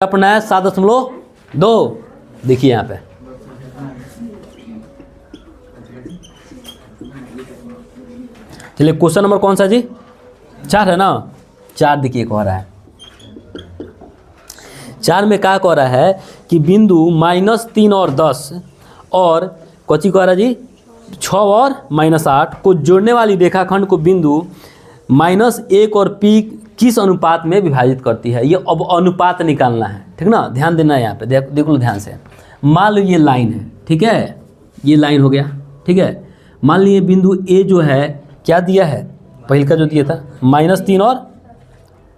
अपना है 7.2। देखिए यहाँ पे चलिए क्वेश्चन नंबर कौन सा जी? 4 है ना। 4 देखिए कह रहा है 4 में क्या कह रहा है कि बिंदु -3 और 10 और कौची कह रहा है जी 6 और -8 को जोड़ने वाली रेखाखंड को बिंदु -1 और P किस अनुपात में विभाजित करती है। ये अब अनुपात निकालना है, ठीक ना। ध्यान देना है यहाँ पे, देख लो ध्यान से। मान लो ये लाइन है, ठीक है, ये लाइन हो गया, ठीक है। मान लीजिए बिंदु A जो है क्या दिया है, पहले का जो दिया था -3 और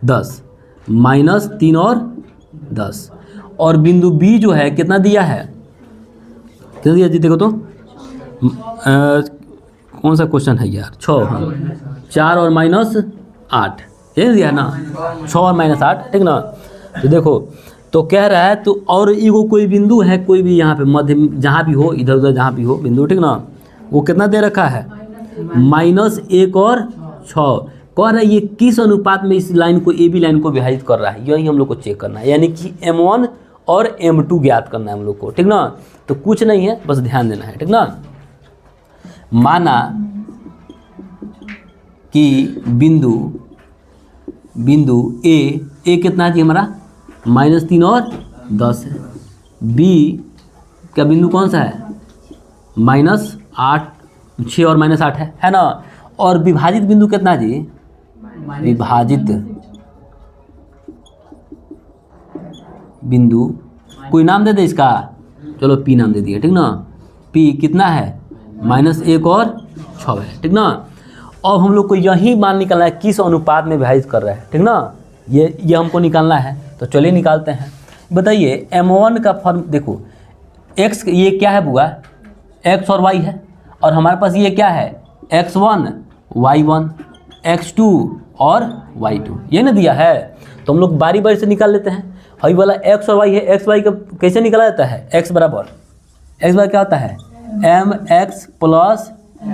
10, -3 और 10, और बिंदु B जो है कितना दिया है, कितना दिया जी देखो तो कौन सा क्वेश्चन है यार, 6, हाँ 4 और -8 ये दिया है ना, 6 और -8, ठीक ना। तो देखो तो कह रहा है तो और एगो कोई बिंदु है, कोई भी यहाँ पे मध्य जहाँ भी हो, इधर उधर जहाँ भी हो बिंदु, ठीक ना, वो कितना दे रखा है -1 और 6। कह रहा है ये किस अनुपात में इस लाइन को AB लाइन को विभाजित कर रहा है, यही हम लोग को चेक करना है, यानी कि M1 और M2 ज्ञात करना है हम लोग को, ठीक ना। तो कुछ नहीं है, बस ध्यान देना है, ठीक ना। माना कि बिंदु A कितना है जी हमारा -3 और 10 है, B का बिंदु कौन सा है -8, 6 और -8 है ना। और विभाजित बिंदु कितना जी, विभाजित बिंदु कोई नाम दे दे इसका, चलो P नाम दे दिया, ठीक ना। P कितना है -1 और 6 है, ठीक ना। अब हम लोग को यही मान निकालना है किस अनुपात में विभाजित कर रहा है, ठीक ना। ये हमको निकालना है, तो चलिए निकालते हैं। बताइए M1 का फॉर्म देखो, x ये क्या है बुआ, x और y है, और हमारे पास ये क्या है x1 y1 x2 और y2, ये ना दिया है। तो हम लोग बारी बारी से निकाल लेते हैं। हई वाला x और y है, x y का कैसे निकाला जाता है, x बराबर क्या होता है mx प्लस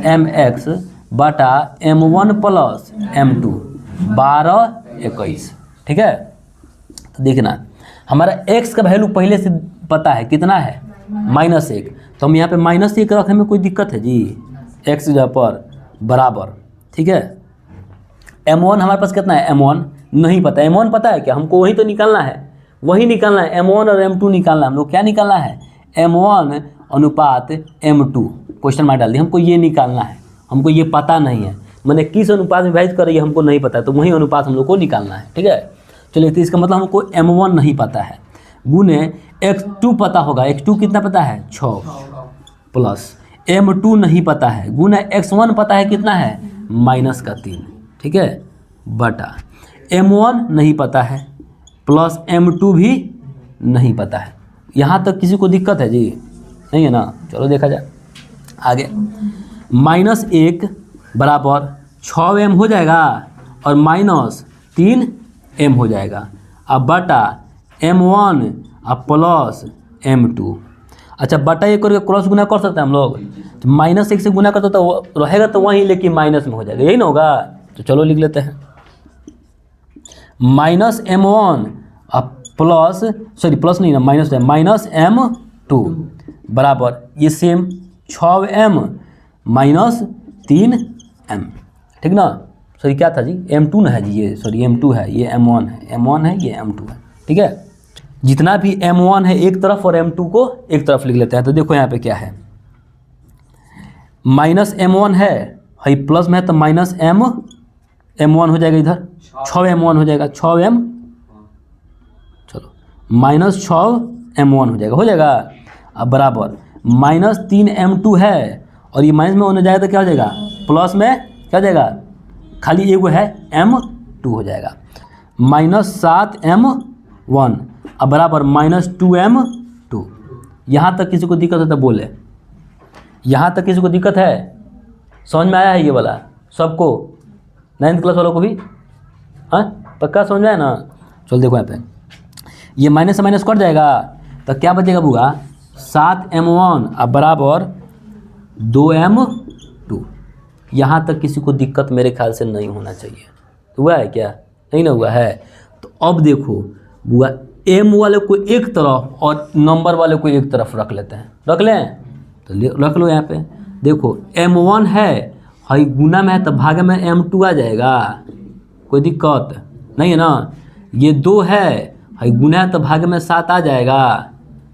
mx बटा M1 प्लस M2 12 21, ठीक है। तो देखना हमारा x का वैल्यू पहले से पता है कितना है -1, तो हम यहाँ पे -1 रखने में कोई दिक्कत है जी, x जगह पर बराबर, ठीक है। M1 हमारे पास कितना है, M1 नहीं पता, M1 पता है क्या, हमको वही तो निकालना है, वही निकालना है, M1 और M2 निकालना है। हम लोग क्या निकालना है, M1 अनुपात M2 क्वेश्चन मार्क डाल दिया, हमको ये निकालना है, हमको ये पता नहीं है, मैंने किस अनुपात में विभाजित कर रही है हमको नहीं पता है, तो वही अनुपात हम लोग को निकालना है, ठीक है। चलिए तो इसका मतलब हमको M1 नहीं पता है, गुने x2 पता होगा, x2 कितना पता है 6, प्लस M2 नहीं पता है, गुना x1 पता है कितना है -3, ठीक है, बटा M1 नहीं पता है प्लस M2 भी नहीं पता है। यहाँ तक किसी को दिक्कत है जी, नहीं है ना। चलो देखा जाए आगे, -1 बराबर 6m हो जाएगा और -3m हो जाएगा, अब बटा M1 अब प्लस M2। अच्छा बटा 1 करके क्रॉस गुना कर सकते हैं हम लोग, तो -1 से गुना करते तो रहेगा तो वहीं, लेकिन माइनस में हो जाएगा, यही ना होगा। तो चलो लिख लेते हैं -M1 अब प्लस, सॉरी प्लस नहीं ना माइनस है, -M2 बराबर ये सेम 6m -3m, ठीक ना। सॉरी क्या था जी, M2 ना है जी, ये सॉरी M2 है, ये M1 है, M1 है, ये M2 है, ठीक है। जितना भी M1 है एक तरफ और M2 को एक तरफ लिख लेते हैं। तो देखो यहाँ पे क्या है, -M1 है, प्लस में है तो -M1 हो जाएगा, इधर 6m1 हो जाएगा, 6m, चलो -6m1 हो जाएगा। अब बराबर -3m2 है, और ये माइनस में होने जाएगा तो क्या हो जाएगा, प्लस में क्या हो जाएगा, खाली एगो है M2 हो जाएगा, -7m1 अब बराबर -2m2। यहाँ तक किसी को दिक्कत है तो बोले, यहाँ तक किसी को दिक्कत है, समझ में आया है ये वाला सबको, 9th क्लास वालों को भी, हाँ पक्का समझ में आया ना। चलो देखो यहाँ पे ये माइनस से माइनस कट जाएगा तो क्या बचेगा बुआ, 7m1 अब बराबर 2m2। यहाँ तक किसी को दिक्कत मेरे ख्याल से नहीं होना चाहिए, हुआ है क्या, नहीं ना हुआ है। तो अब देखो बुआ एम वाले को एक तरफ और नंबर वाले को एक तरफ रख लेते हैं, रख लें तो रख लो यहाँ पे। देखो M1 है हई गुना में है तो भागे में M2 आ जाएगा, कोई दिक्कत नहीं है ना। ये 2 है हई गुना है तो भागे में 7 आ जाएगा,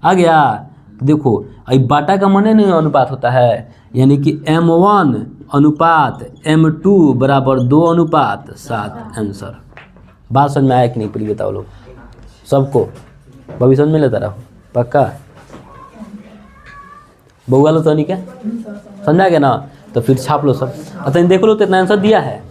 आ गया। देखो हई बाटा का माने नहीं अनुपात होता है, यानी कि M1 अनुपात M2 बराबर 2 अनुपात 7 आंसर। बात समझ में आया कि नहीं पूरी बताओ लोग सबको, भविष्य में लेता रहो पक्का बउआ लो तो नहीं क्या समझा गया ना। तो फिर छाप लो सब, तो देख लो तो इतना आंसर दिया है।